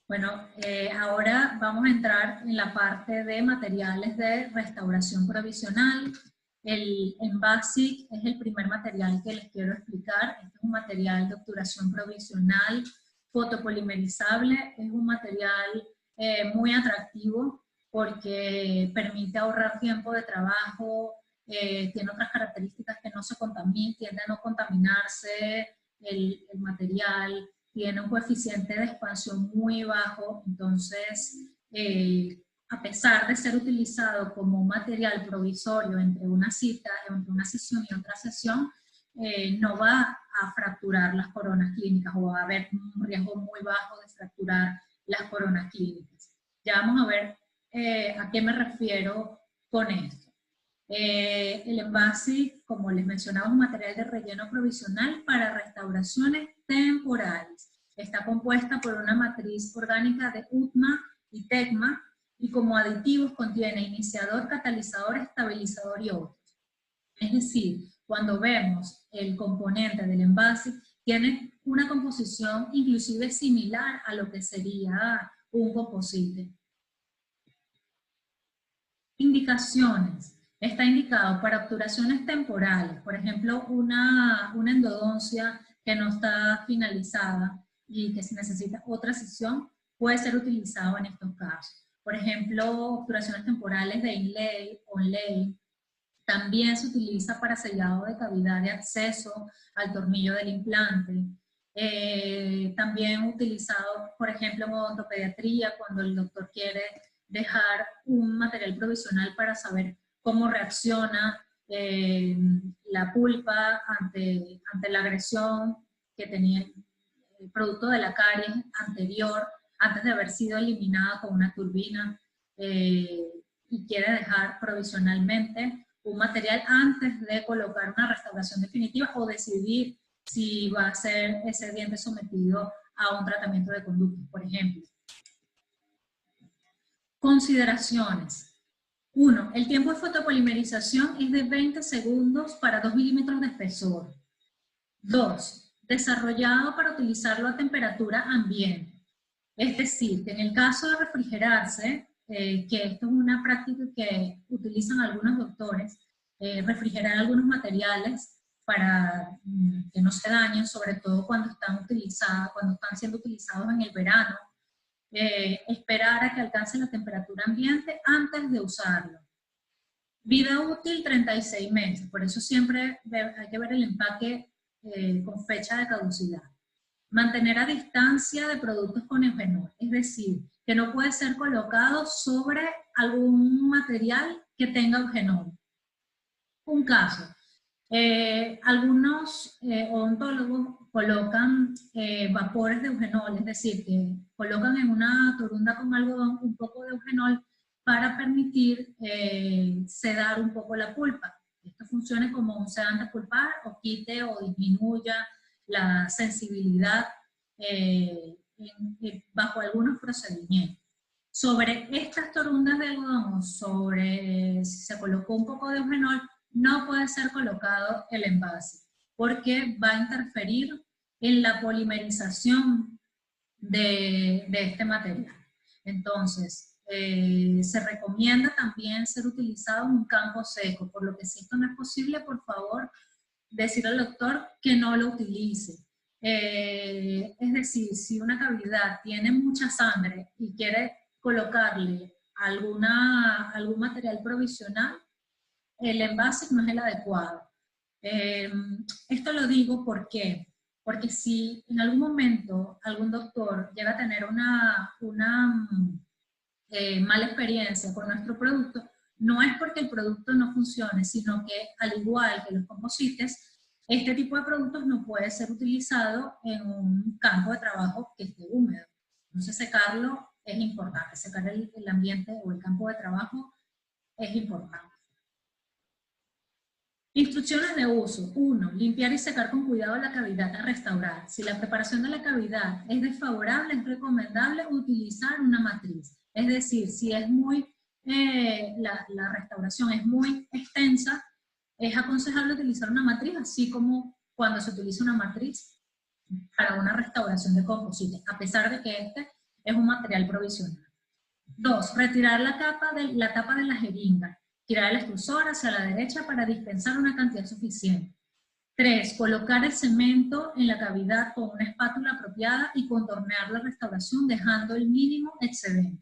Bueno, ahora vamos a entrar en la parte de materiales de restauración provisional. El Envasic es el primer material que les quiero explicar. Este es un material de obturación provisional fotopolimerizable. Es un material muy atractivo porque permite ahorrar tiempo de trabajo, tiene otras características que no se contaminan, tiende a no contaminarse el material, tiene un coeficiente de expansión muy bajo, entonces a pesar de ser utilizado como material provisorio entre una cita, entre una sesión y otra sesión, no va a fracturar las coronas clínicas o va a haber un riesgo muy bajo de fracturar las coronas clínicas. Ya vamos a ver a qué me refiero con esto. El Envasic, como les mencionaba, es un material de relleno provisional para restauraciones temporales. Está compuesta por una matriz orgánica de UTMA y TECMA, y como aditivos contiene iniciador, catalizador, estabilizador y otros. Es decir, cuando vemos el componente del Envasic, tiene una composición inclusive similar a lo que sería un composite. Indicaciones. Está indicado para obturaciones temporales, por ejemplo, una endodoncia que no está finalizada y que se necesita otra sesión, puede ser utilizado en estos casos. Por ejemplo, obturaciones temporales de inlay, onlay. También se utiliza para sellado de cavidad de acceso al tornillo del implante. También utilizado, por ejemplo, en odontopediatría, cuando el doctor quiere dejar un material provisional para saber cómo reacciona la pulpa ante la agresión que tenía el producto de la caries anterior, antes de haber sido eliminada con una turbina, y quiere dejar provisionalmente un material antes de colocar una restauración definitiva o decidir si va a ser ese diente sometido a un tratamiento de conducto, por ejemplo. Consideraciones. 1. El tiempo de fotopolimerización es de 20 segundos para 2 milímetros de espesor. 2. Desarrollado para utilizarlo a temperatura ambiente. Es decir, que en el caso de refrigerarse, que esto es una práctica que utilizan algunos doctores, refrigerar algunos materiales para que no se dañen, sobre todo cuando están siendo utilizados en el verano, esperar a que alcance la temperatura ambiente antes de usarlo. Vida útil 36 meses, por eso siempre hay que ver el empaque con fecha de caducidad. Mantener a distancia de productos con eugenol, es decir, que no puede ser colocado sobre algún material que tenga eugenol. Un caso, algunos odontólogos colocan vapores de eugenol, es decir, que colocan en una torunda con algodón un poco de eugenol para permitir sedar un poco la pulpa. Esto funciona como un sedante pulpar o quite o disminuya la sensibilidad bajo algunos procedimientos. Sobre estas torundas de algodón o sobre si se colocó un poco de eugenol, no puede ser colocado el envase porque va a interferir en la polimerización de este material. Entonces, se recomienda también ser utilizado en un campo seco, por lo que si esto no es posible, por favor, decirle al doctor que no lo utilice. Es decir, si una cavidad tiene mucha sangre y quiere colocarle algún material provisional, el envase no es el adecuado. Esto lo digo porque si en algún momento algún doctor llega a tener una mala experiencia con nuestro producto, no es porque el producto no funcione, sino que al igual que los composites, este tipo de productos no puede ser utilizado en un campo de trabajo que esté húmedo. Entonces secarlo es importante, secar el ambiente o el campo de trabajo es importante. Instrucciones de uso. 1. Limpiar y secar con cuidado la cavidad a restaurar. Si la preparación de la cavidad es desfavorable, es recomendable utilizar una matriz. Es decir, si es la restauración es muy extensa, es aconsejable utilizar una matriz, así como cuando se utiliza una matriz para una restauración de composite, a pesar de que este es un material provisional. 2. Retirar la tapa de la jeringa. Girar el extrusor hacia la derecha para dispensar una cantidad suficiente. 3. Colocar el cemento en la cavidad con una espátula apropiada y contornear la restauración dejando el mínimo excedente.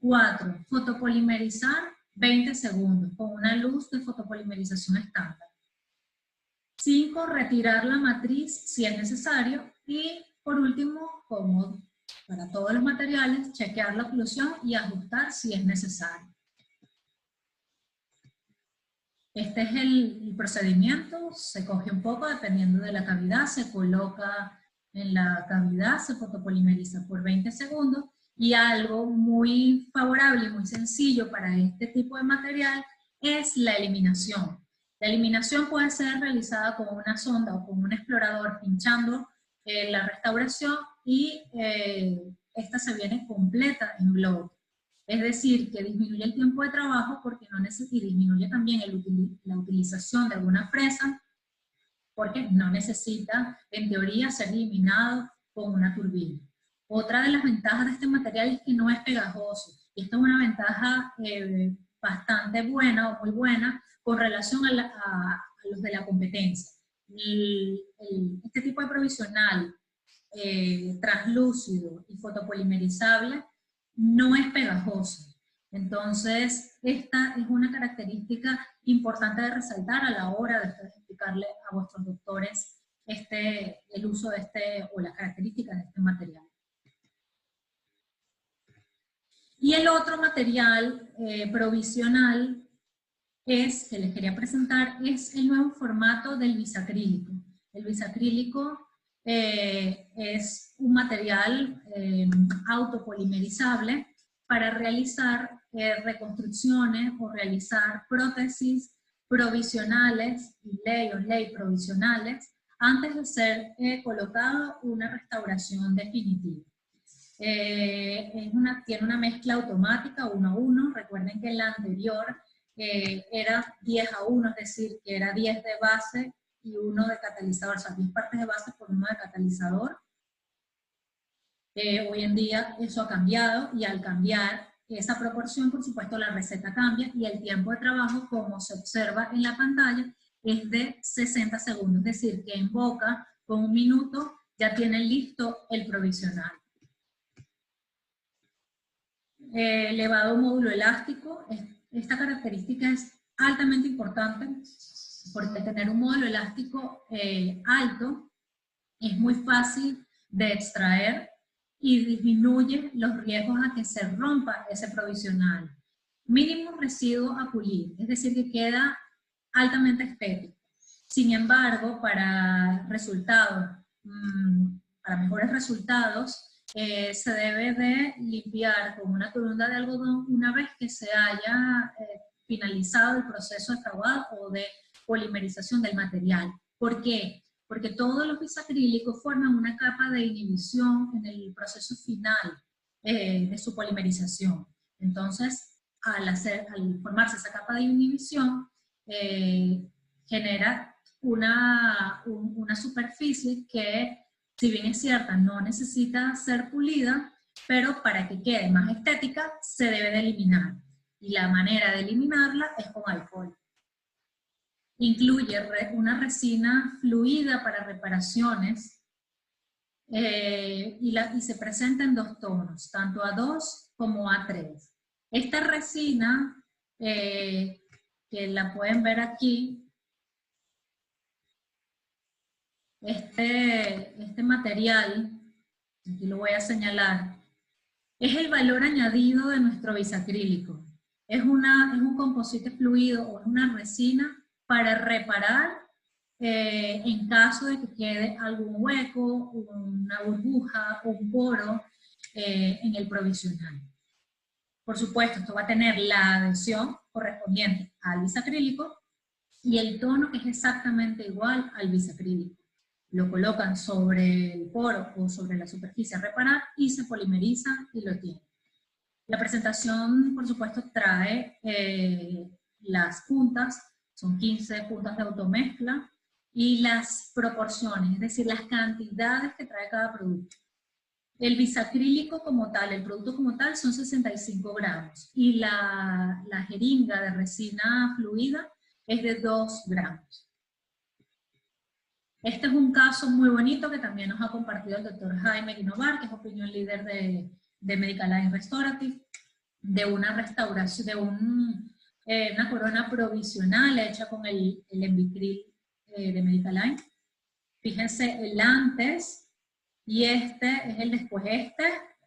4. Fotopolimerizar 20 segundos con una luz de fotopolimerización estándar. 5. Retirar la matriz si es necesario. Y por último, como para todos los materiales, chequear la oclusión y ajustar si es necesario. Este es el procedimiento, se coge un poco dependiendo de la cavidad, se coloca en la cavidad, se fotopolimeriza por 20 segundos y algo muy favorable y muy sencillo para este tipo de material es la eliminación. La eliminación puede ser realizada con una sonda o con un explorador pinchando la restauración y esta se viene completa en bloque. Es decir, que disminuye el tiempo de trabajo porque y disminuye también la utilización de alguna fresa porque no necesita, en teoría, ser eliminado con una turbina. Otra de las ventajas de este material es que no es pegajoso. Y esta es una ventaja bastante buena o muy buena con relación a los de la competencia. Este tipo de provisional translúcido y fotopolimerizable no es pegajoso. Entonces, esta es una característica importante de resaltar a la hora de explicarle a vuestros doctores el uso de o las características de este material. Y el otro material provisional que les quería presentar es el nuevo formato del bisacrílico. El bisacrílico es un material autopolimerizable para realizar reconstrucciones o realizar prótesis provisionales y ley provisionales antes de ser colocado una restauración definitiva. Tiene una mezcla automática 1 a 1, recuerden que en la anterior era 10 a 1, es decir, que era 10 de base y 1 de catalizador, o sea, 10 partes de base por 1 de catalizador. Hoy en día eso ha cambiado y al cambiar esa proporción, por supuesto, la receta cambia y el tiempo de trabajo, como se observa en la pantalla, es de 60 segundos, es decir, que en boca, con 1 minuto, ya tienen listo el provisional. Elevado módulo elástico, esta característica es altamente importante porque tener un módulo elástico alto es muy fácil de extraer y disminuye los riesgos a que se rompa ese provisional. Mínimo residuo a pulir, es decir, que queda altamente estético. Sin embargo, para mejores resultados, se debe de limpiar con una torunda de algodón una vez que se haya finalizado el proceso de fraguado o de polimerización del material. ¿Por qué? Porque todos los bisacrílicos forman una capa de inhibición en el proceso final de su polimerización. Entonces, al formarse esa capa de inhibición, genera una superficie que, si bien es cierta, no necesita ser pulida, pero para que quede más estética, se debe de eliminar. Y la manera de eliminarla es con alcohol. Incluye una resina fluida para reparaciones y se presenta en 2 tonos, tanto A2 como A3. Esta resina, que la pueden ver aquí, este material, aquí lo voy a señalar, es el valor añadido de nuestro bisacrílico. Es un composite fluido o es una resina para reparar en caso de que quede algún hueco, una burbuja o un poro en el provisional. Por supuesto, esto va a tener la adhesión correspondiente al bisacrílico y el tono que es exactamente igual al bisacrílico. Lo colocan sobre el poro o sobre la superficie a reparar y se polimeriza y lo tienen. La presentación, por supuesto, trae las puntas, son 15 puntas de automezcla, y las proporciones, es decir, las cantidades que trae cada producto. El bisacrílico como tal, el producto como tal, son 65 gramos. Y la jeringa de resina fluida es de 2 gramos. Este es un caso muy bonito que también nos ha compartido el doctor Jaime Guinovar, que es opinion leader de Medical Line Restorative, de una restauración, de una corona provisional hecha con el Envicril de Medical Line. Fíjense el antes y este es el después.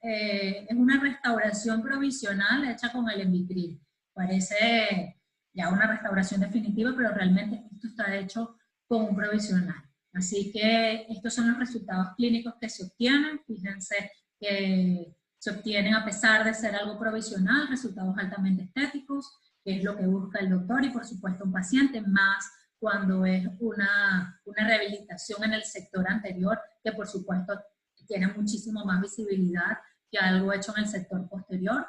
Es una restauración provisional hecha con el Envicril. Parece ya una restauración definitiva, pero realmente esto está hecho con un provisional. Así que estos son los resultados clínicos que se obtienen. Fíjense que se obtienen, a pesar de ser algo provisional, resultados altamente estéticos, que es lo que busca el doctor y por supuesto un paciente, más cuando es una rehabilitación en el sector anterior, que por supuesto tiene muchísimo más visibilidad que algo hecho en el sector posterior.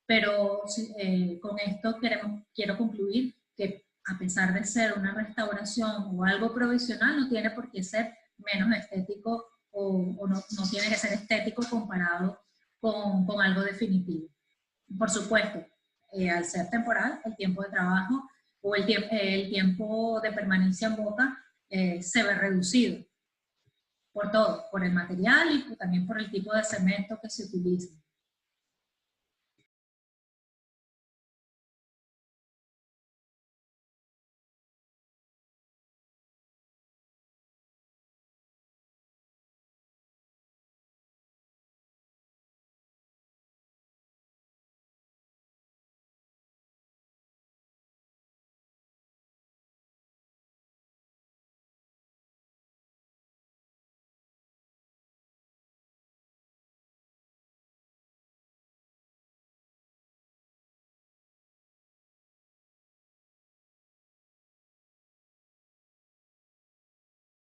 Pero con esto quiero concluir que a pesar de ser una restauración o algo provisional, no tiene por qué ser menos estético o no tiene que ser estético comparado con algo definitivo. Por supuesto, al ser temporal, el tiempo de trabajo o el tiempo de permanencia en boca se ve reducido por todo, por el material y también por el tipo de cemento que se utiliza.